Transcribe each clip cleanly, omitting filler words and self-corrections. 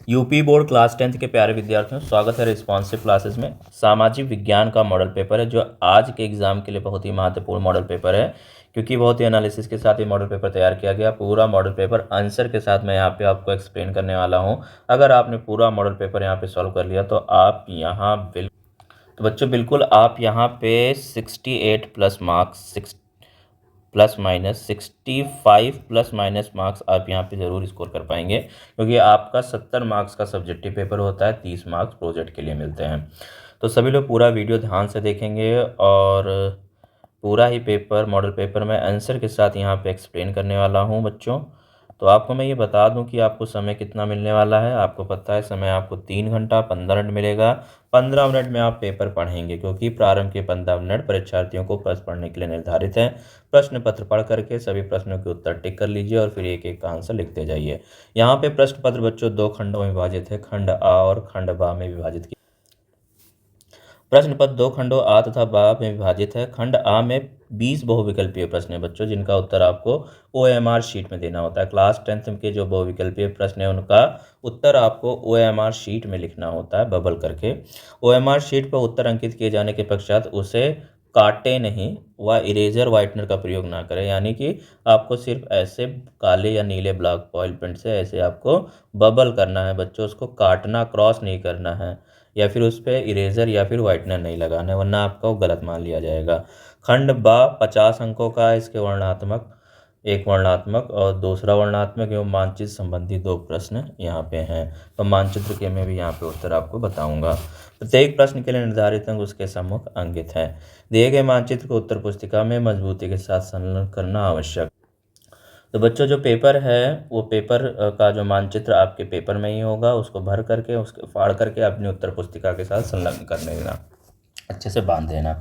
UP board class 10th के प्यारे विद्यार्थियों, स्वागत है रिस्पॉन्सिव क्लासेस में। सामाजिक विज्ञान का मॉडल पेपर है जो आज के एग्जाम के लिए बहुत ही महत्वपूर्ण मॉडल पेपर है, क्योंकि बहुत ही एनालिसिस के साथ ये मॉडल पेपर तैयार किया गया। पूरा मॉडल पेपर आंसर के साथ मैं यहाँ पे आपको एक्सप्लेन करने वाला हूँ। अगर आपने पूरा मॉडल पेपर यहाँ पे सॉल्व कर लिया तो आप यहाँ बच्चों बिल्कुल आप यहाँ पे 68 plus marks, plus minus 65 plus minus marks आप यहाँ पे ज़रूर स्कोर कर पाएंगे, क्योंकि आपका 70 मार्क्स का सब्जेक्टिव पेपर होता है, 30 मार्क्स प्रोजेक्ट के लिए मिलते हैं। तो सभी लोग पूरा वीडियो ध्यान से देखेंगे और पूरा ही पेपर मॉडल पेपर में आंसर के साथ यहाँ पे एक्सप्लेन करने वाला हूँ बच्चों। तो आपको मैं ये बता दूं कि आपको समय कितना मिलने वाला है। आपको पता है समय आपको 3 घंटा 15 मिनट मिलेगा। 15 मिनट में आप पेपर पढ़ेंगे, क्योंकि प्रारंभ के 15 मिनट परीक्षार्थियों को प्रश्न पढ़ने के लिए निर्धारित है। प्रश्न पत्र पढ़ करके सभी प्रश्नों के उत्तर टिक कर लीजिए और फिर एक एक का आंसर लिखते जाइए। यहाँ पे प्रश्न पत्र बच्चों 2 खंडों में विभाजित है, खंड आ और खंड बा में विभाजित किया। प्रश्न पत्र 2 खंडों आ तथा बा में विभाजित है। खंड आ में 20 बहुविकल्पीय प्रश्न है बच्चों, जिनका उत्तर आपको OMR शीट में देना होता है। क्लास 10th के जो बहुविकल्पीय प्रश्न है उनका उत्तर आपको OMR शीट में लिखना होता है, बबल करके। OMR शीट पर उत्तर अंकित किए जाने के पश्चात उसे काटे नहीं व इरेजर वाइटनर का प्रयोग ना करें, यानी कि आपको सिर्फ ऐसे काले या नीले ब्लॉक बॉल पेन से ऐसे आपको बबल करना है बच्चों, उसको काटना, क्रॉस नहीं करना है, या फिर उस पर इरेजर या फिर वाइटनर नहीं लगाना है, वरना आपका वो गलत मान लिया जाएगा। खंड बा 50 अंकों का है। इसके वर्णात्मक, एक वर्णात्मक और दूसरा वर्णात्मक एवं मानचित्र संबंधी 2 प्रश्न यहाँ पे हैं। तो मानचित्र के मैं भी यहाँ पे उत्तर आपको बताऊंगा। प्रत्येक प्रश्न के लिए निर्धारित अंक उसके सम्मुख अंकित है। दिए गए मानचित्र को उत्तर पुस्तिका में मजबूती के साथ संलग्न करना आवश्यक। तो बच्चों जो पेपर है वो पेपर का जो मानचित्र आपके पेपर में ही होगा, उसको भर करके उसके फाड़ करके अपनी उत्तर पुस्तिका के साथ संलग्न कर लेना, अच्छे से बांध देना।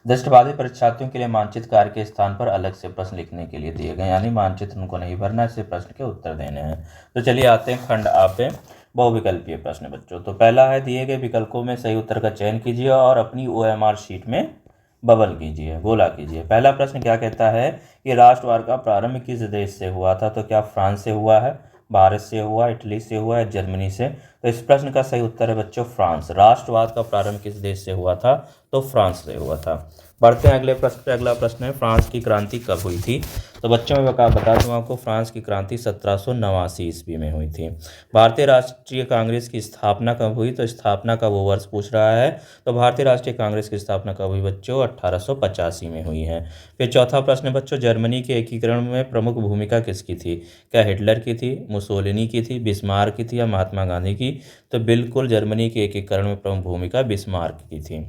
दृष्टिबाधित परीक्षार्थियों के लिए मानचित्र कार्य के स्थान पर अलग से प्रश्न लिखने के लिए दिए गए, यानी मानचित्र उनको नहीं भरना, इससे प्रश्न के उत्तर देने हैं। तो चलिए आते हैं खंड आ पे, बहुविकल्पीय प्रश्न बच्चों। तो पहला है, दिए गए विकल्पों में सही उत्तर का चयन कीजिए और अपनी OMR शीट में बबल कीजिए, गोला कीजिए। पहला प्रश्न क्या कहता है कि राष्ट्रवाद का प्रारंभ किस देश से हुआ था? तो क्या फ्रांस से हुआ है, भारत से हुआ, इटली से हुआ, या जर्मनी से? तो इस प्रश्न का सही उत्तर है बच्चों फ्रांस। राष्ट्रवाद का प्रारंभ किस देश से हुआ था? तो फ्रांस से हुआ था। बढ़ते हैं अगले प्रश्न पे। अगला प्रश्न है, फ्रांस की क्रांति कब हुई थी? तो बच्चों मैं बता दूं आपको, फ्रांस की क्रांति 1789 ईस्वी में हुई थी। भारतीय राष्ट्रीय कांग्रेस की स्थापना कब हुई? तो स्थापना का वो वर्ष पूछ रहा है। तो भारतीय राष्ट्रीय कांग्रेस की स्थापना कब हुई बच्चों? 1885 में हुई है। फिर चौथा प्रश्न बच्चों, जर्मनी के एकीकरण में प्रमुख भूमिका किसकी थी? क्या हिटलर की थी, मुसोलिनी की थी, बिस्मार्क की थी, या महात्मा गांधी की? तो बिल्कुल जर्मनी के एकीकरण में प्रमुख भूमिका बिस्मार्क की थी।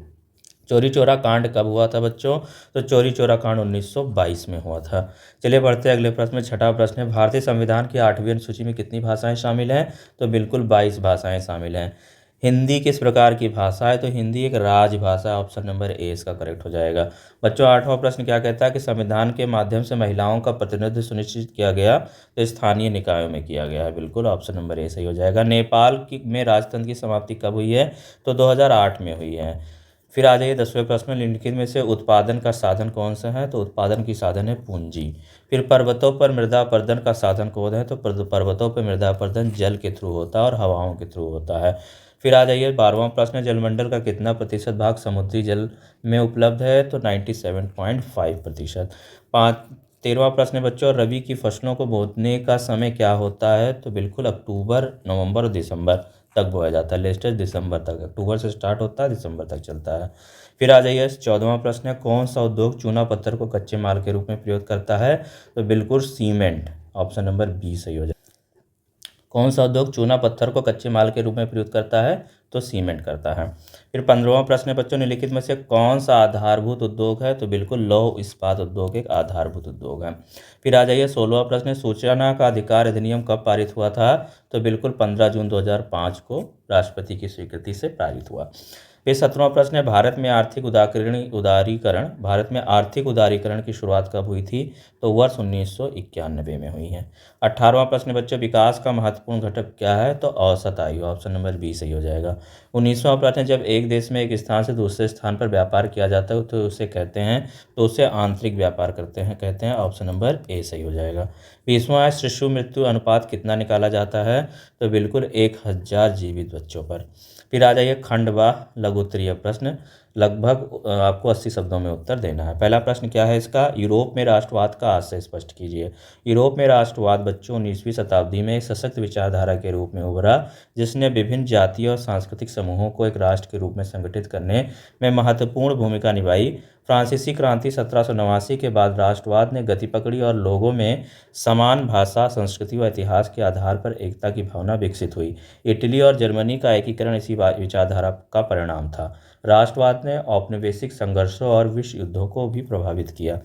चौरी चौरा कांड कब हुआ था बच्चों? तो चौरी चौरा कांड 1922 में हुआ था। चलिए बढ़ते हैं अगले प्रश्न में। छठा प्रश्न है, भारतीय संविधान की 8वीं अनुसूची में कितनी भाषाएं शामिल हैं? तो बिल्कुल 22 भाषाएं शामिल हैं। हिंदी किस प्रकार की भाषा है? तो हिंदी एक राजभाषा, ऑप्शन नंबर ए इसका करेक्ट हो जाएगा। बच्चों 8वां प्रश्न क्या कहता है कि संविधान के माध्यम से महिलाओं का प्रतिनिधित्व सुनिश्चित किया गया? तो स्थानीय निकायों में किया गया है, बिल्कुल ऑप्शन नंबर ए सही हो जाएगा। नेपाल की में राजतंत्र की समाप्ति कब हुई है? तो 2008 में हुई है। फिर आ जाइए 10वें प्रश्न में, निम्नलिखित में से उत्पादन का साधन कौन सा है? तो उत्पादन की साधन है पूंजी। फिर पर्वतों पर मृदा अपरदन का साधन कौन है? तो पर्वतों पर मृदा अपरदन जल के थ्रू होता है और हवाओं के थ्रू होता है। फिर आ जाइए 12वां प्रश्न, जलमंडल का कितना प्रतिशत भाग समुद्री जल में उपलब्ध है? तो 97.5%। 13वां प्रश्न है बच्चों, रबी की फसलों को बोने का समय क्या होता है? तो बिल्कुल अक्टूबर, नवंबर और दिसंबर तक बोया जाता है। लेटेस्ट दिसंबर तक, अक्टूबर से स्टार्ट होता है, दिसंबर तक चलता है। फिर आ जाइए 14वां प्रश्न है, कौन सा उद्योग चूना पत्थर को कच्चे माल के रूप में प्रयोग करता है? तो बिल्कुल सीमेंट, ऑप्शन नंबर बी सही हो जाए। कौन सा उद्योग चूना पत्थर को कच्चे माल के रूप में प्रयोग करता है? तो सीमेंट करता है। फिर 15वां प्रश्न है बच्चों, निम्नलिखित में से कौन सा आधारभूत उद्योग है? तो बिल्कुल लौह इस्पात उद्योग एक आधारभूत उद्योग है। फिर आ जाइए 16वां प्रश्न, सूचना का अधिकार अधिनियम कब पारित हुआ था? तो बिल्कुल 15 जून 2005 को राष्ट्रपति की स्वीकृति से पारित हुआ। फिर 17वां प्रश्न है, भारत में आर्थिक उदारीकरण की शुरुआत कब हुई थी? तो वर्ष 1991 में हुई है। 18वां प्रश्न बच्चों, विकास का महत्वपूर्ण घटक क्या है? तो औसत आयु, ऑप्शन नंबर बी सही हो जाएगा। 19वां प्रश्न, जब एक देश में एक स्थान से दूसरे स्थान पर व्यापार किया जाता है तो उसे कहते हैं, तो उसे आंतरिक व्यापार कहते हैं, ऑप्शन नंबर ए सही हो जाएगा। 20वां है, शिशु मृत्यु अनुपात कितना निकाला जाता है? तो बिल्कुल 1000 जीवित बच्चों पर। फिर आ जाइए खंड व लघु उत्तरीय प्रश्न, लगभग आपको 80 शब्दों में उत्तर देना है। पहला प्रश्न क्या है इसका? यूरोप में राष्ट्रवाद का आशय स्पष्ट कीजिए। यूरोप में राष्ट्रवाद बच्चों 19वीं शताब्दी में एक सशक्त विचारधारा के रूप में उभरा, जिसने विभिन्न जातीय और सांस्कृतिक समूहों को एक राष्ट्र के रूप में संगठित करने में महत्वपूर्ण भूमिका निभाई। फ्रांसीसी क्रांति 1789 के बाद राष्ट्रवाद ने गति पकड़ी और लोगों में समान भाषा, संस्कृति व इतिहास के आधार पर एकता की भावना विकसित हुई। इटली और जर्मनी का एकीकरण इसी विचारधारा का परिणाम था। राष्ट्रवाद ने औपनिवेशिक संघर्षों और विश्व युद्धों को भी प्रभावित किया।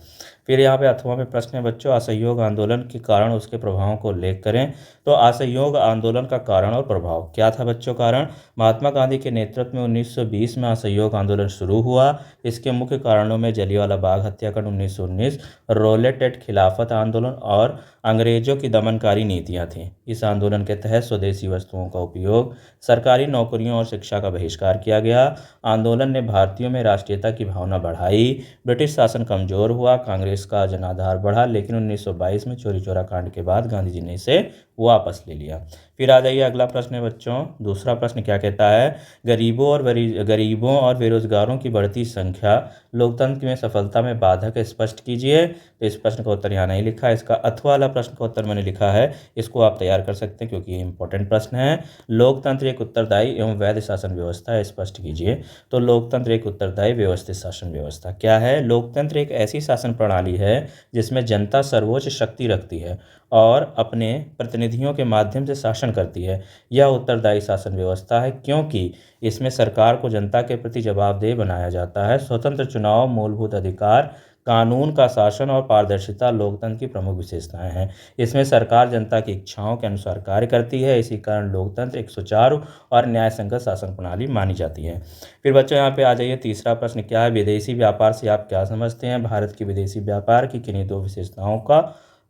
फिर यहाँ पे 8वां में प्रश्न है बच्चों, असहयोग आंदोलन के कारण उसके प्रभावों को उल्लेख करें। तो असहयोग आंदोलन का कारण और प्रभाव क्या था बच्चों? कारण, महात्मा गांधी के नेतृत्व में 1920 में असहयोग आंदोलन शुरू हुआ। इसके मुख्य कारणों में जलियांवाला बाग हत्याकांड 1919, रोलेट एक्ट खिलाफत आंदोलन और अंग्रेजों की दमनकारी नीतियां थीं। इस आंदोलन के तहत स्वदेशी वस्तुओं का उपयोग, सरकारी नौकरियों और शिक्षा का बहिष्कार किया गया। आंदोलन ने भारतीयों में राष्ट्रीयता की भावना बढ़ाई। ब्रिटिश शासन कमजोर हुआ, कांग्रेस का जनाधार बढ़ा, लेकिन 1922 में चोरी चौरा कांड के बाद गांधी जी ने इसे वापस ले लिया। फिर आ जाइए अगला प्रश्न है बच्चों, दूसरा प्रश्न क्या कहता है? गरीबों और बेरोजगारों की बढ़ती संख्या लोकतंत्र में सफलता में बाधक है, स्पष्ट कीजिए। तो इस प्रश्न का उत्तर यहाँ नहीं लिखा है। इसका अथवा वाला प्रश्न का उत्तर मैंने लिखा है, इसको आप तैयार कर सकते हैं क्योंकि ये इंपॉर्टेंट प्रश्न है। लोकतंत्र एक उत्तरदायी एवं वैध शासन व्यवस्था है, स्पष्ट कीजिए। तो लोकतंत्र एक उत्तरदायी व्यवस्थित शासन व्यवस्था क्या है? लोकतंत्र एक ऐसी शासन प्रणाली है जिसमें जनता सर्वोच्च शक्ति रखती है और अपने प्रतिनिधियों के माध्यम से शासन करती है। यह उत्तरदायी शासन व्यवस्था है क्योंकि इसमें सरकार को जनता के प्रति जवाबदेह बनाया जाता है। स्वतंत्र चुनाव, मूलभूत अधिकार, कानून का शासन और पारदर्शिता लोकतंत्र की प्रमुख विशेषताएं हैं। इसमें सरकार जनता की इच्छाओं के अनुसार कार्य करती है। इसी कारण लोकतंत्र एक सुचारू और न्यायसंगत शासन प्रणाली मानी जाती है। फिर बच्चों यहाँ पे आ जाइए, तीसरा प्रश्न क्या है? विदेशी व्यापार से आप क्या समझते हैं? भारत की विदेशी व्यापार की किन्हीं दो विशेषताओं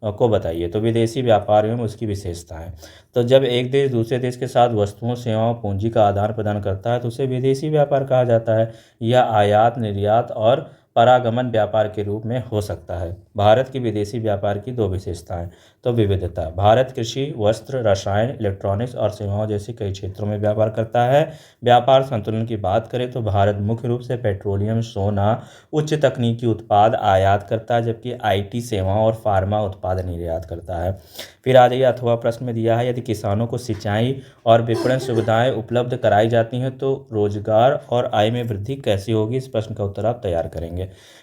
को बताइए। तो विदेशी व्यापार एवं उसकी विशेषताएं, तो जब एक देश दूसरे देश के साथ वस्तुओं, सेवाओं, पूंजी का आदान प्रदान करता है तो उसे विदेशी व्यापार कहा जाता है। यह आयात, निर्यात और परागमन व्यापार के रूप में हो सकता है। भारत की विदेशी व्यापार की दो विशेषताएं, तो विविधता। भारत कृषि, वस्त्र, रसायन, इलेक्ट्रॉनिक्स और सेवाओं जैसे कई क्षेत्रों में व्यापार करता है। व्यापार संतुलन की बात करें तो भारत मुख्य रूप से पेट्रोलियम, सोना, उच्च तकनीकी उत्पाद आयात करता है, जबकि आईटी सेवाओं और फार्मा उत्पाद निर्यात करता है। फिर आ जाइए, अथवा प्रश्न में दिया है, यदि किसानों को सिंचाई और विपणन सुविधाएं उपलब्ध कराई जाती हैं तो रोजगार और आय में वृद्धि कैसी होगी? इस प्रश्न का उत्तर आप तैयार करेंगे।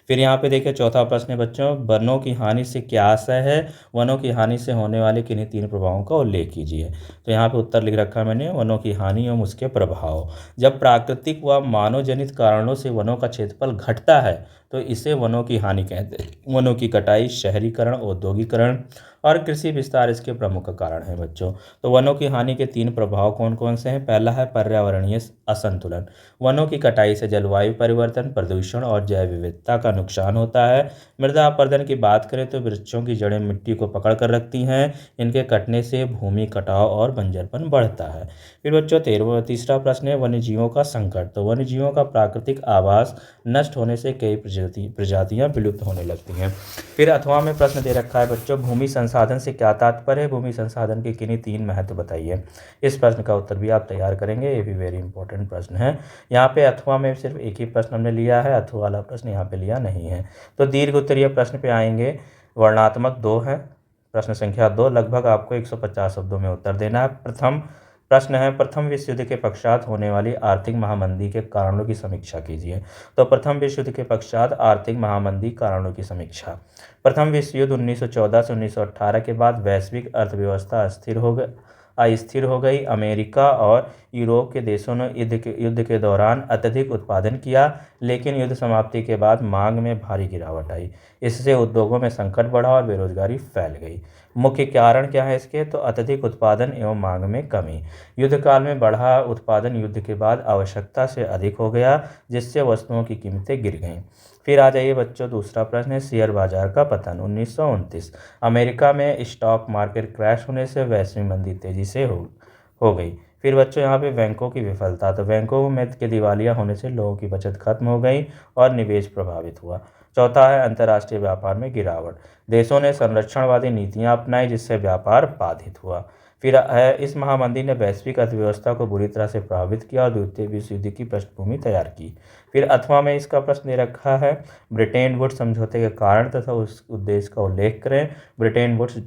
फिर यहाँ पे देखिए चौथा प्रश्न है बच्चों, वनों की हानि से क्या आशय है? वनों की हानि से होने वाले किन्हीं तीन प्रभावों का उल्लेख कीजिए। तो यहाँ पे उत्तर लिख रखा है मैंने, वनों की हानि एवं उसके प्रभाव। जब प्राकृतिक व मानव जनित कारणों से वनों का क्षेत्रफल घटता है तो इसे वनों की हानि कहते हैं। वनों की कटाई, शहरीकरण, औद्योगिकरण और कृषि विस्तार इसके प्रमुख कारण हैं बच्चों। तो वनों की हानि के तीन प्रभाव कौन कौन से हैं? पहला है पर्यावरणीय असंतुलन। वनों की कटाई से जलवायु परिवर्तन, प्रदूषण और जैव विविधता का नुकसान होता है। मृदा अपरदन की बात करें तो वृक्षों की जड़ें मिट्टी को पकड़ कर रखती हैं। इनके कटने से भूमि कटाव और बंजरपन बढ़ता है। फिर बच्चों तीसरा प्रश्न है वन्यजीवों का संकट। तो वन्यजीवों का प्राकृतिक आवास नष्ट होने से कई प्रजातियां विलुप्त होने लगती हैं। फिर अथवा में प्रश्न दे रखा है बच्चों, भूमि संसाधन से क्या तात्पर्य है? भूमि संसाधन के किन्हीं तीन महत्व बताइए। इस प्रश्न का उत्तर भी आप तैयार करेंगे, ये भी वेरी इंपॉर्टेंट प्रश्न है। यहाँ पे अथवा में सिर्फ एक ही प्रश्न हमने लिया है, अथवा वाला प्रश्न यहाँ पे लिया नहीं है। तो दीर्घ उत्तरीय प्रश्न पे आएंगे, वर्णात्मक 2 है, प्रश्न संख्या 2, लगभग आपको 150 शब्दों में उत्तर देना है। प्रथम प्रश्न है, प्रथम विश्व युद्ध के पश्चात होने वाली आर्थिक महामंदी के कारणों की समीक्षा कीजिए। तो प्रथम विश्व युद्ध के पश्चात आर्थिक महामंदी कारणों की समीक्षा। प्रथम विश्व युद्ध 1914 से 1918 के बाद वैश्विक अर्थव्यवस्था अस्थिर हो गई। अमेरिका और यूरोप के देशों ने युद्ध के दौरान अत्यधिक उत्पादन किया, लेकिन युद्ध समाप्ति के बाद मांग में भारी गिरावट आई। इससे उद्योगों में संकट बढ़ा और बेरोजगारी फैल गई। मुख्य कारण क्या है इसके? तो अत्यधिक उत्पादन एवं मांग में कमी। युद्ध काल में बढ़ा उत्पादन युद्ध के बाद आवश्यकता से अधिक हो गया, जिससे वस्तुओं की कीमतें गिर गईं। फिर आ जाइए बच्चों, दूसरा प्रश्न है शेयर बाजार का पतन 1929। अमेरिका में स्टॉक मार्केट क्रैश होने से वैश्विक मंदी तेजी से हो गई। फिर बच्चों यहाँ पे बैंकों की विफलता, तो बैंकों में के दिवालिया होने से लोगों की बचत खत्म हो गई और निवेश प्रभावित हुआ। चौथा है अंतर्राष्ट्रीय व्यापार में गिरावट। देशों ने संरक्षणवादी नीतियां अपनाई, जिससे व्यापार बाधित हुआ। फिर है इस महामंदी ने वैश्विक अर्थव्यवस्था को बुरी तरह से प्रभावित किया और द्वितीय विश्व युद्ध की पृष्ठभूमि तैयार की। फिर अथवा में इसका प्रश्न दे रखा है ब्रिटेन वुड्स समझौते के कारण तथा उस उद्देश्य का उल्लेख करें। ब्रिटेन वुड्स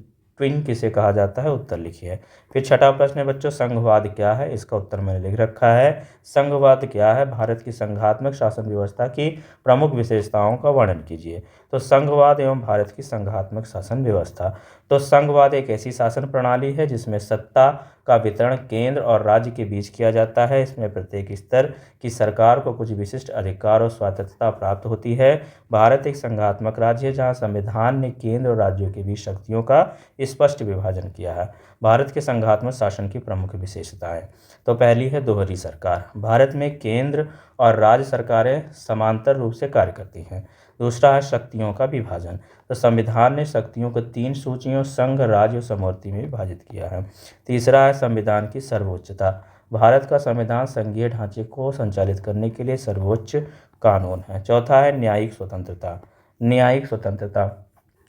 ट्विन किसे कहा जाता है? उत्तर लिखिए। फिर छठा प्रश्न है बच्चों संघवाद क्या है? इसका उत्तर मैंने लिख रखा है। संघवाद क्या है? भारत की संघात्मक शासन व्यवस्था की प्रमुख विशेषताओं का वर्णन कीजिए। तो संघवाद एवं भारत की संघात्मक शासन व्यवस्था, तो संघवाद एक ऐसी शासन प्रणाली है जिसमें सत्ता का वितरण केंद्र और राज्य के बीच किया जाता है। इसमें प्रत्येक स्तर की सरकार को कुछ विशिष्ट अधिकार और स्वायत्तता प्राप्त होती है। भारत एक संघात्मक राज्य है जहां संविधान ने केंद्र और राज्यों के बीच शक्तियों का स्पष्ट विभाजन किया है। भारत के संघात्मक शासन की प्रमुख विशेषताएं, तो पहली है दोहरी सरकार। भारत में केंद्र और राज्य सरकारें समांतर रूप से कार्य करती हैं। दूसरा है शक्तियों का विभाजन, तो संविधान ने शक्तियों को 3 सूचियों संघ, राज्य और समवर्ती में विभाजित किया है। तीसरा है संविधान की सर्वोच्चता। भारत का संविधान संघीय ढांचे को संचालित करने के लिए सर्वोच्च कानून है। चौथा है न्यायिक स्वतंत्रता। न्यायिक स्वतंत्रता,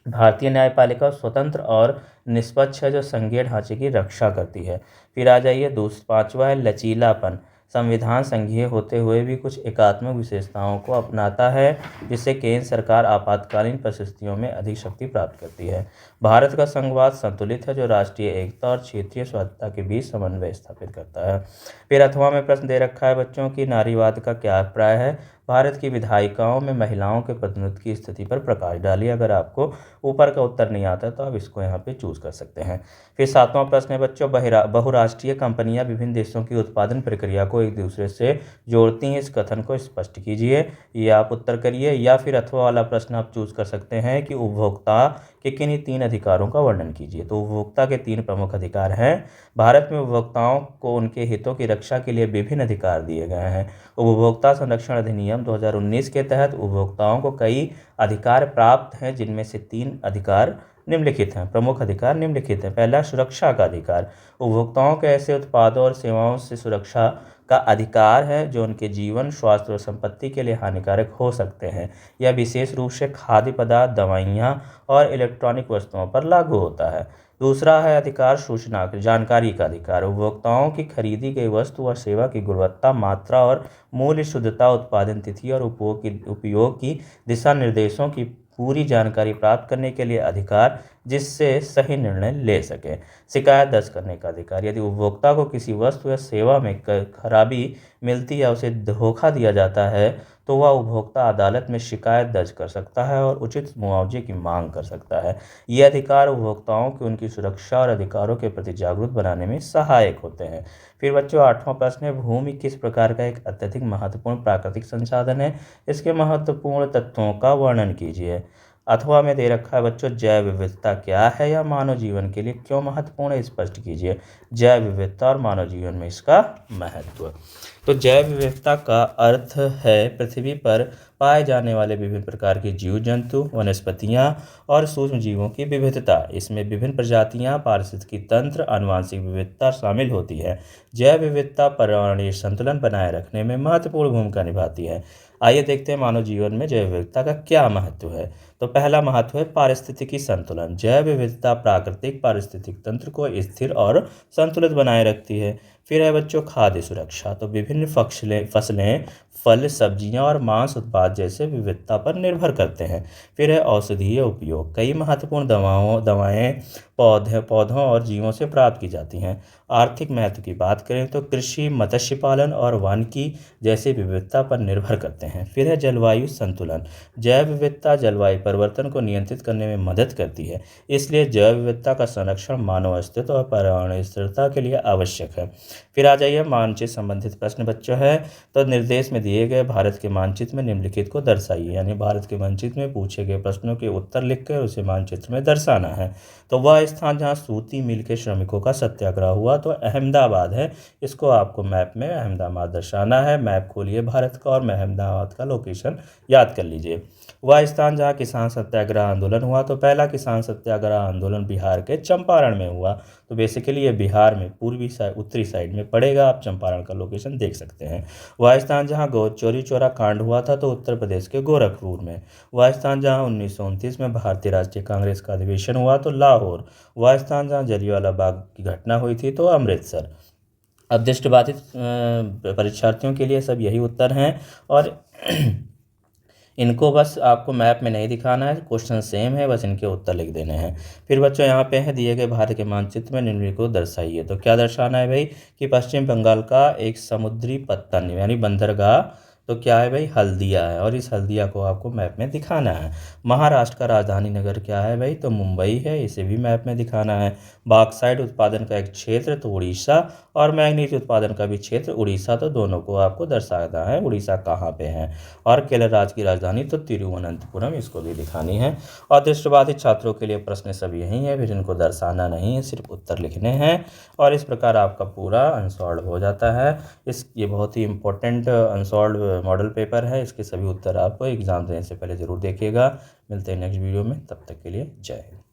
भारतीय न्यायपालिका स्वतंत्र और निष्पक्ष है जो संघीय ढांचे की रक्षा करती है। फिर आ जाइए पांचवा है लचीलापन। संविधान संघीय होते हुए भी कुछ एकात्मक विशेषताओं को अपनाता है, जिससे केंद्र सरकार आपातकालीन परिस्थितियों में अधिक शक्ति प्राप्त करती है। भारत का संघवाद संतुलित है जो राष्ट्रीय एकता और क्षेत्रीय स्वायत्तता के बीच समन्वय स्थापित करता है। फिर अथवा में प्रश्न दे रखा है बच्चों की नारीवाद का क्या अभिप्राय है? भारत की विधायिकाओं में महिलाओं के प्रतिनिधित्व की स्थिति पर प्रकाश डालिए। अगर आपको ऊपर का उत्तर नहीं आता तो आप इसको यहाँ पे चूज कर सकते हैं। फिर सातवां प्रश्न है बच्चों बहुराष्ट्रीय कंपनियां विभिन्न देशों की उत्पादन प्रक्रिया को एक दूसरे से जोड़ती हैं, इस कथन को स्पष्ट कीजिए। ये आप उत्तर करिए, या फिर अथवा वाला प्रश्न आप चूज कर सकते हैं कि उपभोक्ता के किन्हीं 3 अधिकारों का वर्णन कीजिए। तो उपभोक्ता के 3 प्रमुख अधिकार हैं। भारत में उपभोक्ताओं को उनके हितों की रक्षा के लिए विभिन्न अधिकार दिए गए हैं। उपभोक्ता संरक्षण अधिनियम 2019 के तहत उपभोक्ताओं को कई अधिकार प्राप्त हैं, जिनमें से 3 अधिकार निम्नलिखित हैं। प्रमुख अधिकार निम्नलिखित हैं। पहला, सुरक्षा का अधिकार। उपभोक्ताओं के ऐसे उत्पादों और सेवाओं से सुरक्षा का अधिकार है जो उनके जीवन, स्वास्थ्य और संपत्ति के लिए हानिकारक हो सकते हैं। यह विशेष रूप से खाद्य पदार्थ, दवाइयाँ और इलेक्ट्रॉनिक वस्तुओं पर लागू होता है। दूसरा है अधिकार सूचना जानकारी का अधिकार। उपभोक्ताओं की खरीदी गई वस्तु व सेवा की गुणवत्ता, मात्रा और मूल्य, शुद्धता, उत्पादन तिथि और उपयोग की दिशा निर्देशों की पूरी जानकारी प्राप्त करने के लिए अधिकार, जिससे सही निर्णय ले सकें। शिकायत दर्ज करने का अधिकार। यदि उपभोक्ता को किसी वस्तु या सेवा में खराबी मिलती है, उसे धोखा दिया जाता है, तो वह उपभोक्ता अदालत में शिकायत दर्ज कर सकता है और उचित मुआवजे की मांग कर सकता है। ये अधिकार उपभोक्ताओं की उनकी सुरक्षा और अधिकारों के प्रति जागरूक बनाने में सहायक होते हैं। फिर बच्चों 8वां प्रश्न है भूमि किस प्रकार का एक अत्यधिक महत्वपूर्ण प्राकृतिक संसाधन है? इसके महत्वपूर्ण तत्वों का वर्णन कीजिए। अथवा में दे रखा है बच्चों जैव विविधता क्या है या मानव जीवन के लिए क्यों महत्वपूर्ण है, स्पष्ट कीजिए। जैव विविधता और मानव जीवन में इसका महत्व। तो जैव विविधता का अर्थ है पृथ्वी पर पाए जाने वाले विभिन्न प्रकार के जीव जंतु, वनस्पतियां और सूक्ष्म जीवों की विविधता। इसमें विभिन्न प्रजातियां, पारिस्थितिकी तंत्र, आनुवंशिक विविधता शामिल होती है। जैव विविधता पर्यावरणीय संतुलन बनाए रखने में महत्वपूर्ण भूमिका निभाती है। आइए देखते हैं मानव जीवन में जैव विविधता का क्या महत्व है। तो पहला महत्व है पारिस्थितिकी संतुलन। जैव विविधता प्राकृतिक पारिस्थितिक तंत्र को स्थिर और संतुलित बनाए रखती है। फिर है बच्चों खाद्य सुरक्षा। तो विभिन्न फसलें, फल, सब्जियां और मांस उत्पाद जैसे विविधता पर निर्भर करते हैं। फिर है औषधीय उपयोग। कई महत्वपूर्ण दवाएं पौधों और जीवों से प्राप्त की जाती हैं। आर्थिक महत्व की बात करें तो कृषि, मत्स्य पालन और वानिकी जैसी विविधता पर निर्भर करते हैं। फिर है जलवायु संतुलन। जैव विविधता जलवायु परिवर्तन को नियंत्रित करने में मदद करती है, इसलिए जैव विविधता का संरक्षण मानव अस्तित्व और पर्यावरणीय स्थिरता के लिए आवश्यक है। फिर आ जाइए मानचित्र संबंधित प्रश्न बच्चों है, तो निर्देश में दिए गए भारत के मानचित्र में निम्नलिखित को दर्शाइए, यानी भारत के मानचित्र में पूछे गए प्रश्नों के उत्तर लिखकर उसे मानचित्र में दर्शाना है। तो वह स्थान जहाँ सूती मिल के श्रमिकों का सत्याग्रह हुआ तो अहमदाबाद है, इसको आपको मैप में अहमदाबाद दर्शाना है। मैप खोलिए भारत का और अहमदाबाद का लोकेशन याद कर लीजिए। वह स्थान जहाँ किसान सत्याग्रह आंदोलन हुआ तो पहला किसान सत्याग्रह आंदोलन बिहार के चंपारण में हुआ। तो बेसिकली ये बिहार में पूर्वी साइड, उत्तरी साइड में पड़ेगा, आप चंपारण का लोकेशन देख सकते हैं। वह स्थान जहाँ चोरी चोरा कांड हुआ था तो उत्तर प्रदेश के गोरखपुर में। वह स्थान जहाँ 1929 में भारतीय राष्ट्रीय कांग्रेस का अधिवेशन हुआ तो लाहौर। वह स्थान जहाँ जलियांवाला बाग की घटना हुई थी तो अमृतसर। अब दृष्टिबाधित परीक्षार्थियों के लिए सब यही उत्तर हैं और इनको बस आपको मैप में नहीं दिखाना है, क्वेश्चन सेम है, बस इनके उत्तर लिख देने हैं। फिर बच्चों यहाँ पे है दिए गए भारत के मानचित्र में निम्नलिखित को दर्शाइए। तो क्या दर्शाना है भाई कि पश्चिम बंगाल का एक समुद्री पत्तन यानी बंदरगाह तो क्या है भाई, हल्दिया है, और इस हल्दिया को आपको मैप में दिखाना है। महाराष्ट्र का राजधानी नगर क्या है भाई, तो मुंबई है, इसे भी मैप में दिखाना है। बॉक्साइट उत्पादन का एक क्षेत्र तो उड़ीसा, और मैग्नीज उत्पादन का भी क्षेत्र उड़ीसा, तो दोनों को आपको दर्शाना है उड़ीसा कहाँ पे है। और केरल राज्य की राजधानी तो तिरुवनंतपुरम, इसको भी दिखानी है। और दृष्टिबाधित छात्रों के लिए प्रश्न सब यही है, फिर इनको दर्शाना नहीं है, सिर्फ उत्तर लिखने हैं। और इस प्रकार आपका पूरा अनसॉल्व हो जाता है। ये बहुत ही इंपॉर्टेंट अनसॉल्व मॉडल पेपर है, इसके सभी उत्तर आपको एग्जाम देने से पहले ज़रूर देखिएगा। मिलते हैं नेक्स्ट वीडियो में, तब तक के लिए जय हिंद।